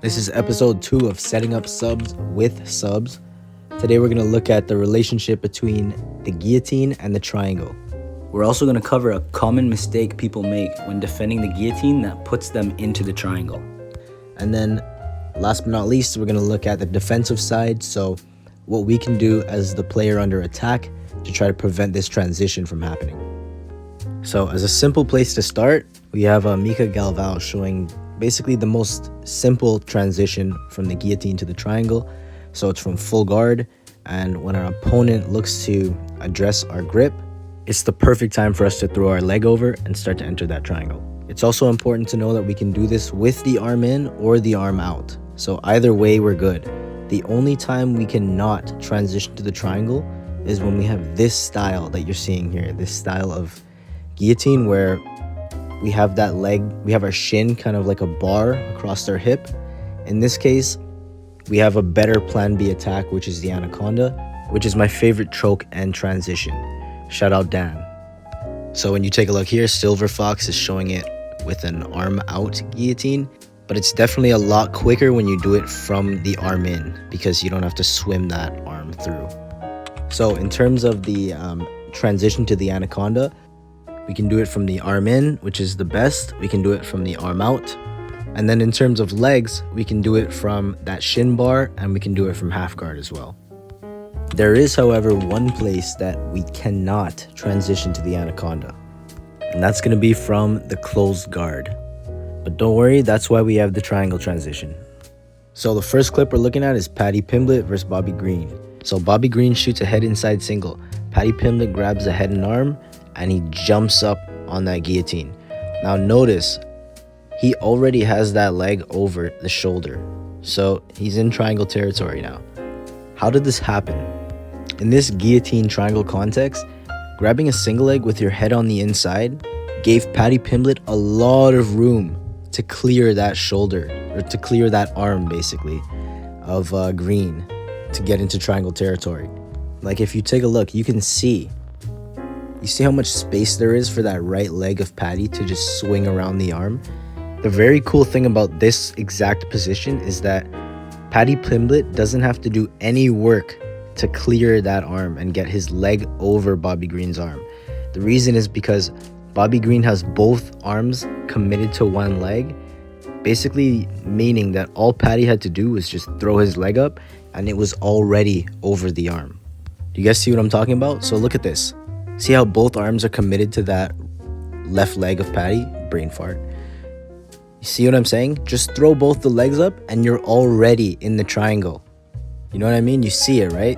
This is episode 2 of Setting Up Subs with Subs. Today we're going to look at the relationship between the guillotine and the triangle. We're also going to cover a common mistake people make when defending the guillotine that puts them into the triangle. And then, last but not least, we're going to look at the defensive side, so what we can do as the player under attack to try to prevent this transition from happening. So as a simple place to start, we have Mika Galvao showing basically the most simple transition from the guillotine to the triangle. So it's from full guard, and when our opponent looks to address our grip, it's the perfect time for us to throw our leg over and start to enter that triangle. It's also important to know that we can do this with the arm in or the arm out. So either way, we're good. The only time we cannot transition to the triangle is when we have this style that you're seeing here, this style of guillotine where we have that leg, we have our shin kind of like a bar across our hip. In this case, we have a better plan B attack, which is the anaconda, which is my favorite choke and transition. Shout out Dan. So when you take a look here, Silver Fox is showing it with an arm out guillotine, but it's definitely a lot quicker when you do it from the arm in because you don't have to swim that arm through. So in terms of the transition to the anaconda, we can do it from the arm in, which is the best. We can do it from the arm out. And then in terms of legs, we can do it from that shin bar, and we can do it from half guard as well. There is, however, one place that we cannot transition to the anaconda, and that's going to be from the closed guard. But don't worry, that's why we have the triangle transition. So the first clip we're looking at is Paddy Pimblett versus Bobby Green. So Bobby Green shoots a head inside single. Paddy Pimblett grabs the head and arm, and he jumps up on that guillotine. Now notice, he already has that leg over the shoulder. So he's in triangle territory now. How did this happen? In this guillotine triangle context, grabbing a single leg with your head on the inside gave Paddy Pimblett a lot of room to clear that shoulder, or to clear that arm basically, of Green to get into triangle territory. Like if you take a look, you can see how much space there is for that right leg of Paddy to just swing around the arm. The very cool thing about this exact position is that Paddy Pimblett doesn't have to do any work to clear that arm and get his leg over Bobby Green's arm. The reason is because Bobby Green has both arms committed to one leg, basically meaning that all Paddy had to do was just throw his leg up and it was already over the arm. Do you guys see what I'm talking about? So look at this. See how both arms are committed to that left leg of Paddy? Brain fart. You see what I'm saying? Just throw both the legs up and you're already in the triangle. You know what I mean? You see it, right?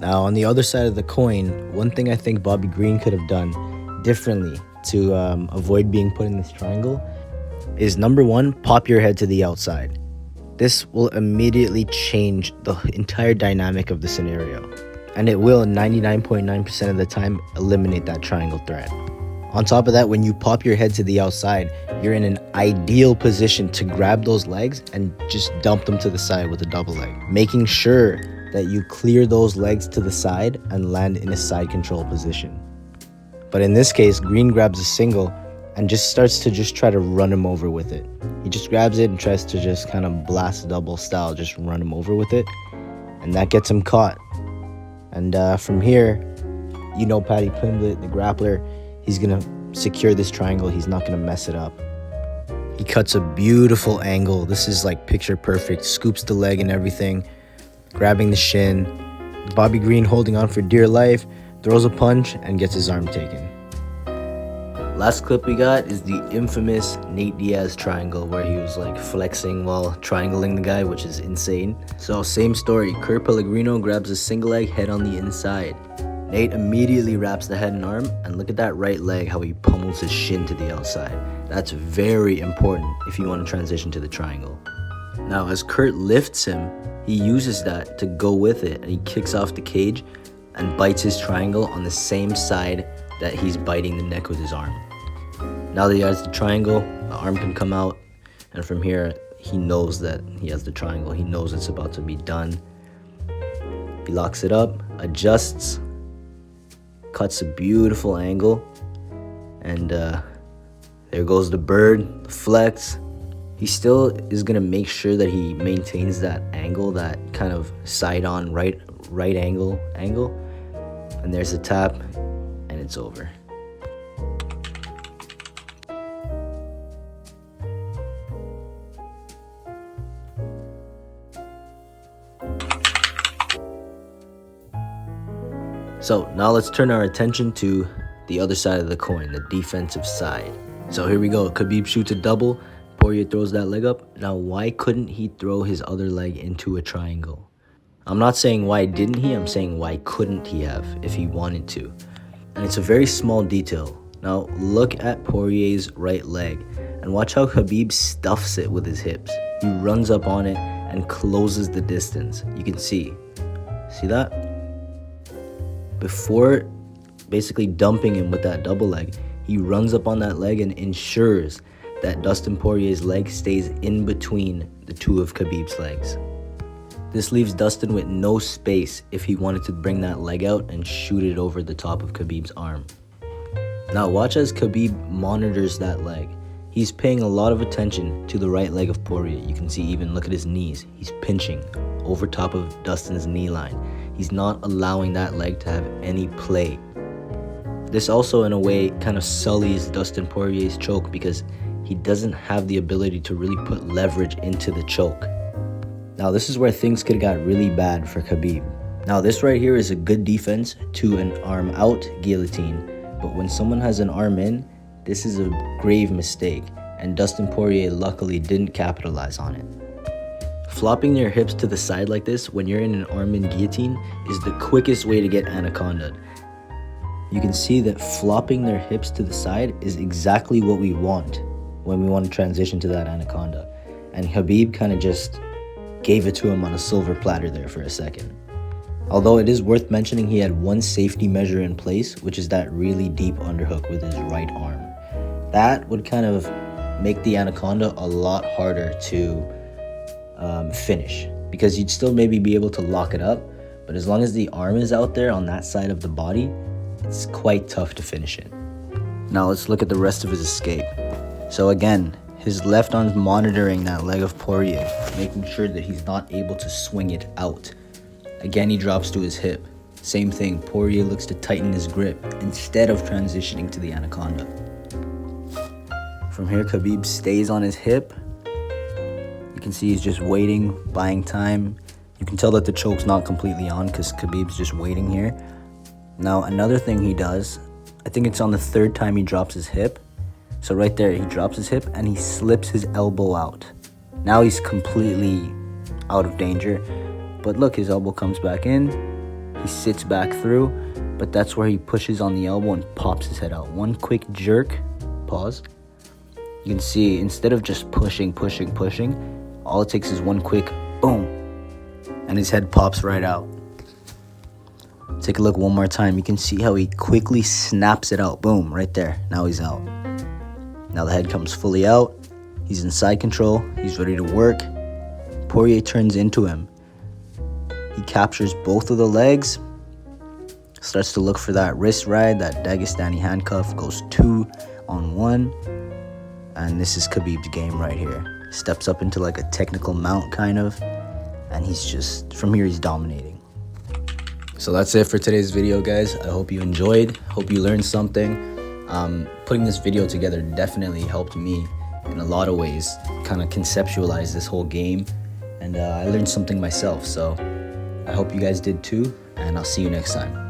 Now, on the other side of the coin, one thing I think Bobby Green could have done differently to avoid being put in this triangle is, number one, pop your head to the outside. This will immediately change the entire dynamic of the scenario. And it will 99.9% of the time eliminate that triangle threat. On top of that, when you pop your head to the outside, you're in an ideal position to grab those legs and just dump them to the side with a double leg, making sure that you clear those legs to the side and land in a side control position. But in this case, Green grabs a single and just starts to just try to run him over with it. He just grabs it and tries to just kind of blast double style, just run him over with it, and that gets him caught. And from here, you know Paddy Pimblett, the grappler, he's going to secure this triangle. He's not going to mess it up. He cuts a beautiful angle. This is like picture perfect. Scoops the leg and everything, grabbing the shin. Bobby Green holding on for dear life, throws a punch and gets his arm taken. Last clip we got is the infamous Nate Diaz triangle where he was like flexing while triangling the guy, which is insane. So same story, Kurt Pellegrino grabs a single leg, head on the inside. Nate immediately wraps the head and arm, and look at that right leg, how he pummels his shin to the outside. That's very important if you want to transition to the triangle. Now as Kurt lifts him, he uses that to go with it, and he kicks off the cage and bites his triangle on the same side that he's biting the neck with his arm. Now that he has the triangle, the arm can come out, and from here, he knows that he has the triangle. He knows it's about to be done. He locks it up, adjusts, cuts a beautiful angle, and there goes the bird, the flex, He still is gonna make sure that he maintains that angle, that kind of side on right angle. And there's a tap, and it's over. So now let's turn our attention to the other side of the coin, the defensive side. So here we go. Khabib shoots a double. Poirier throws that leg up. Now, why couldn't he throw his other leg into a triangle? I'm not saying why didn't he, I'm saying why couldn't he have if he wanted to. And it's a very small detail. Now, look at Poirier's right leg and watch how Khabib stuffs it with his hips. He runs up on it and closes the distance. You can see that? Before basically dumping him with that double leg, he runs up on that leg and ensures that Dustin Poirier's leg stays in between the two of Khabib's legs. This leaves Dustin with no space if he wanted to bring that leg out and shoot it over the top of Khabib's arm. Now watch as Khabib monitors that leg. He's paying a lot of attention to the right leg of Poirier. You can see, even look at his knees. He's pinching over top of Dustin's knee line. He's not allowing that leg to have any play. This also, in a way, kind of sullies Dustin Poirier's choke because he doesn't have the ability to really put leverage into the choke. Now, this is where things could have got really bad for Khabib. Now, this right here is a good defense to an arm out guillotine, but when someone has an arm in, this is a grave mistake, and Dustin Poirier luckily didn't capitalize on it. Flopping your hips to the side like this when you're in an arm-in guillotine is the quickest way to get anaconda'd. You can see that flopping their hips to the side is exactly what we want when we want to transition to that anaconda. And Khabib kind of just gave it to him on a silver platter there for a second. Although it is worth mentioning he had one safety measure in place, which is that really deep underhook with his right arm. That would kind of make the anaconda a lot harder to finish, because you'd still maybe be able to lock it up, but as long as the arm is out there on that side of the body, it's quite tough to finish it. Now let's look at the rest of his escape. So again, his left arm's monitoring that leg of Poirier, making sure that he's not able to swing it out. Again, he drops to his hip. Same thing, Poirier looks to tighten his grip instead of transitioning to the anaconda. From here, Khabib stays on his hip. You can see he's just waiting, buying time. You can tell that the choke's not completely on because Khabib's just waiting here. Now, another thing he does, I think it's on the third time he drops his hip. So right there, he drops his hip and he slips his elbow out. Now he's completely out of danger. But look, his elbow comes back in. He sits back through, but that's where he pushes on the elbow and pops his head out. One quick jerk, pause. You can see, instead of just pushing, all it takes is one quick boom, and his head pops right out. Take a look one more time. You can see how he quickly snaps it out. Boom, right there. Now he's out. Now the head comes fully out. He's in side control. He's ready to work. Poirier turns into him. He captures both of the legs. Starts to look for that wrist ride, that Dagestani handcuff. Goes 2 on 1. And this is Khabib's game right here. Steps up into like a technical mount kind of. And he's just, from here he's dominating. So that's it for today's video, guys. I hope you enjoyed. Hope you learned something. Putting this video together definitely helped me in a lot of ways kind of conceptualize this whole game. And I learned something myself. So I hope you guys did too. And I'll see you next time.